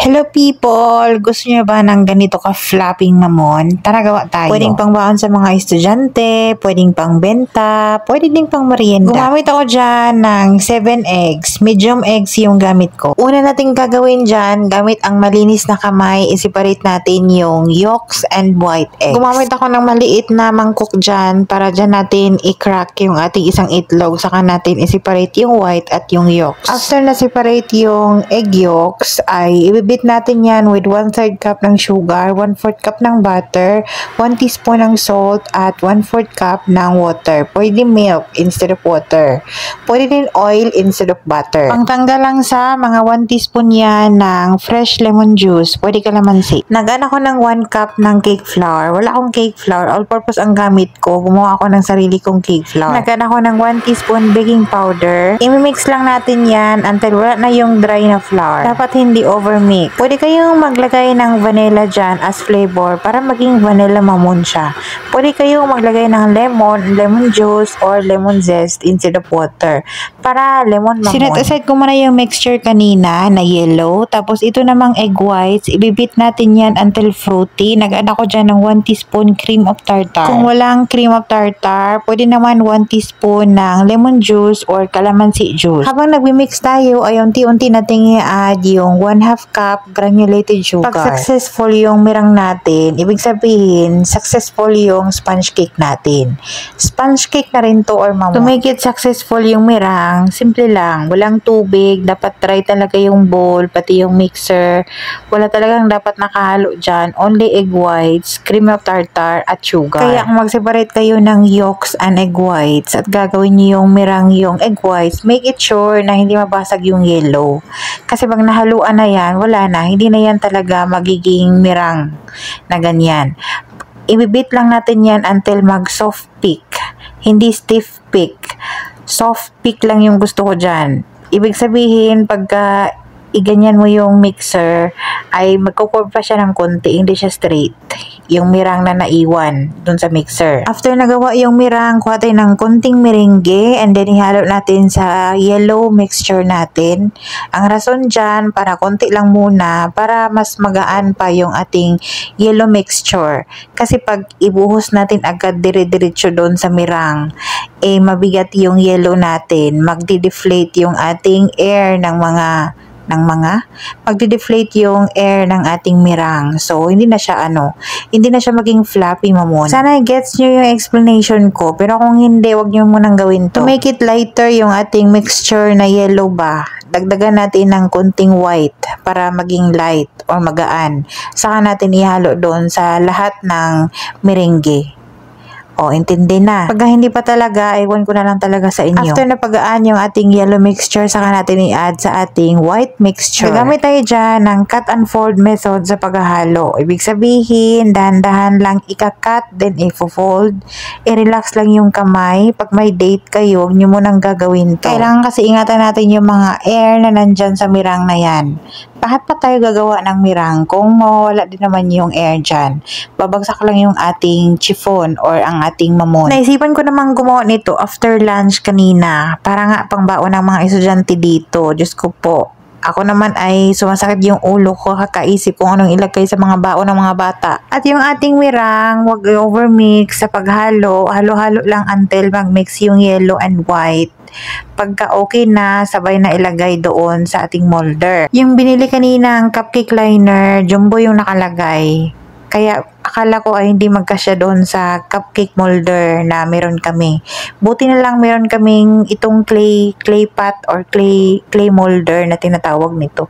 Hello people! Gusto niyo ba ng ganito ka-flapping mamon? Tara gawa tayo. Pwedeng pang baon sa mga estudyante, pwedeng pang benta, pwede din pang merienda. Gumamit ako dyan ng 7 eggs. Medium eggs yung gamit ko. Una natin gagawin dyan, gamit ang malinis na kamay, i-separate natin yung yolks and white eggs. Gumamit ako ng maliit na mangkok dyan para dyan natin i-crack yung ating isang itlog. Saka natin i-separate yung white at yung yolks. After na-separate yung egg yolks, ay ibibit natin yan with 1/3 cup ng sugar, 1/4 cup ng butter, 1 teaspoon ng salt, at 1/4 cup ng water. Pwede milk instead of water. Pwede din oil instead of butter. Pangtanggal lang sa mga 1 teaspoon yan ng fresh lemon juice. Pwede kalamansi. Nag-an ako ng 1 cup ng cake flour. Wala akong cake flour. All-purpose ang gamit ko. Gumawa ako ng sarili kong cake flour. Nag-an ako ng 1 teaspoon baking powder. I-mix lang natin yan until wala na yung dry na flour. Dapat hindi overmix. Pwede kayong maglagay ng vanilla dyan as flavor para maging vanilla mamon siya. Pwede kayong maglagay ng lemon juice or lemon zest instead of water para lemon mamon. Sinet aside ko muna yung mixture kanina na yellow. Tapos ito namang egg whites. Ibibit natin yan until fruity. Nag-add ako dyan ng 1 teaspoon cream of tartar. Kung walang cream of tartar, pwede naman 1 teaspoon ng lemon juice or calamansi juice. Habang nagmi-mix tayo, ay unti-unti natin i-add yung 1/2 cup granulated sugar. Pag successful yung mirang natin, ibig sabihin, successful yung sponge cake natin. Sponge cake na rin to or mamon. To make it successful yung mirang, simple lang. Walang tubig, dapat dry talaga yung bowl, pati yung mixer. Wala talagang dapat nakahalo dyan. Only egg whites, cream of tartar, at sugar. Kaya kung mag-separate kayo ng yolks and egg whites at gagawin nyo yung mirang yung egg whites, make it sure na hindi mabasag yung yellow. Kasi pag nahaluan na yan, wala na. Hindi na yan talaga magiging mirang na ganyan. Ibibit lang natin yan until mag-soft peak. Hindi stiff peak. Soft peak lang yung gusto ko dyan. Ibig sabihin, pagka iganyan mo yung mixer, ay magkukurve pa siya ng konti, hindi siya straight. Yung mirang na naiwan dun sa mixer. After nagawa yung mirang, kuha tayo ng konting merengue and then ihalo natin sa yellow mixture natin. Ang rason dyan, para konti lang muna, para mas magaan pa yung ating yellow mixture. Kasi pag ibuhos natin agad dire-diretso doon sa mirang, eh mabigat yung yellow natin. Magdi-deflate yung ating air magdi-deflate yung air ng ating mirang. So, hindi na siya maging fluffy mamon. Sana gets nyo yung explanation ko, pero kung hindi, wag nyo munang gawin to. To make it lighter yung ating mixture na yellow ba, dagdagan natin ng konting white para maging light or magaan. Saka natin ihalo doon sa lahat ng merengue. O, intindi na. Pag hindi pa talaga, iwan ko na lang talaga sa inyo. After na pagaan yung ating yellow mixture, saka natin i-add sa ating white mixture. Gagamit tayo dyan ng cut and fold method sa paghahalo. Ibig sabihin, dahan-dahan lang ika-cut, then i-fold. I-relax lang yung kamay. Pag may date kayo, huwag nyo munang gagawin to. Kailangan kasi ingatan natin yung mga air na nandyan sa mirang na yan. Bakit pa tayo gagawa ng mirang kung mawala din naman yung air dyan? Babagsak lang yung ating chiffon or ang ating mamon. Naisipan ko namang gumawa nito after lunch kanina. Para nga pangbaon ng mga estudyante dito. Diyos ko po. Ako naman ay sumasakit yung ulo ko kakaisip kung anong ilagay sa mga baon ng mga bata. At yung ating mirang, wag overmix sa paghalo. Halo-halo lang until magmix yung yellow and white. Pagka okay na, sabay na ilagay doon sa ating molder. Yung binili kaninang cupcake liner, jumbo yung nakalagay. Kaya akala ko ay hindi magkasya doon sa cupcake molder na meron kami. Buti na lang meron kaming itong clay pot or clay molder na tinatawag nito.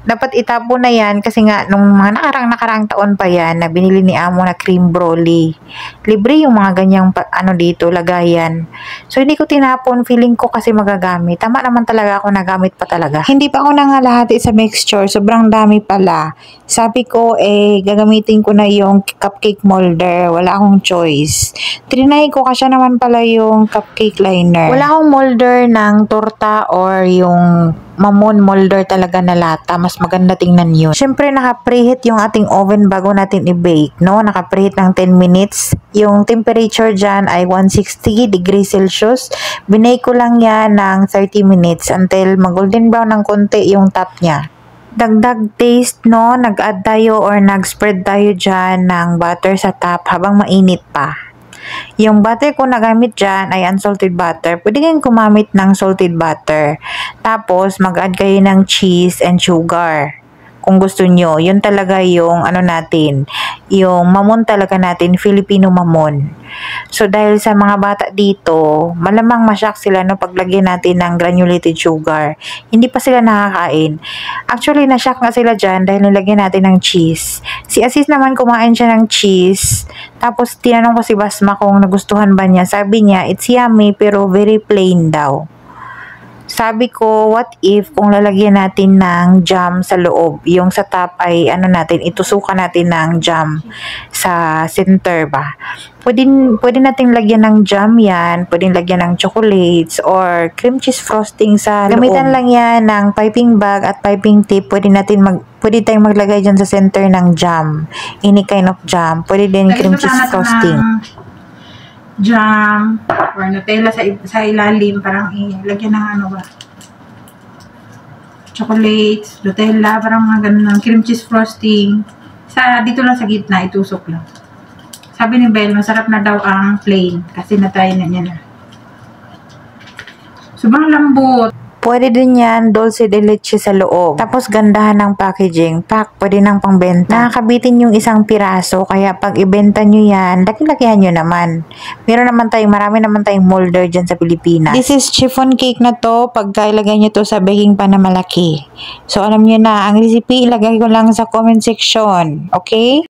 Dapat itapon na yan kasi nga nung mga nakarang taon pa yan na binili ni Amo na cream brownie. Libre yung mga ganyang dito, lagayan. So hindi ko tinapon, feeling ko kasi magagamit. Tama naman talaga ako, nagamit pa talaga. Hindi pa ako nangalahati sa mixture, sobrang dami pala. Sabi ko gagamitin ko na yung cupcake molder. Wala akong choice. Trinay ko kasi naman pala yung cupcake liner. Wala akong molder ng torta or yung mamon molder talaga na lata. Mas maganda tingnan yun. Siyempre, naka-preheat yung ating oven bago natin i-bake, no? Naka-preheat ng 10 minutes. Yung temperature dyan ay 160 degrees Celsius. Binake ko lang yan ng 30 minutes until mag-golden brown ng konti yung top niya. Dagdag taste, no? Nag-add tayo or nag-spread tayo dyan ng butter sa top habang mainit pa. Yung butter ko nagamit dyan ay unsalted butter. Pwede kayong kumamit ng salted butter. Tapos, mag-add kayo ng cheese and sugar. Kung gusto nyo, yun talaga yung ano natin, yung mamon talaga natin, Filipino mamon. So, dahil sa mga bata dito, malamang masyak sila no paglagyan natin ng granulated sugar. Hindi pa sila nakakain. Actually, nasyak nga sila dyan dahil nilagyan natin ng cheese. Si Asis naman kumain siya ng cheese. Tapos, tinanong ko si Basma kung nagustuhan ba niya. Sabi niya, it's yummy pero very plain daw. Sabi ko, what if kung lalagyan natin ng jam sa loob? Yung sa top ay ano natin, itusukan natin ng jam sa center ba? Pwede nating lagyan ng jam yan, pwedeng lagyan ng chocolates or cream cheese frosting sa loob. Gamitan lang yan ng piping bag at piping tip. Pwede tayong maglagay dyan sa center ng jam. Any kind of jam. Pwede din cream cheese frosting. Jam or Nutella sa ilalim, parang ilagyan ng ano ba, chocolates, Nutella, parang mga ganun ng cream cheese frosting dito lang sa gitna, itusok lang. Sabi ni Belle, masarap na daw ang plain kasi na-try na niya na. Sobrang lambot. Pwede din yan, dulce de leche sa loob. Tapos gandahan ng packaging. Pwede nang pangbenta. Nakakabitin yung isang piraso, kaya pag ibenta nyo yan, laki-lakihan nyo naman. Marami naman tayong molder dyan sa Pilipinas. This is chiffon cake na to, pagka ilagay nyo to sa baking pan na malaki. So alam nyo na, ang recipe ilagay ko lang sa comment section. Okay?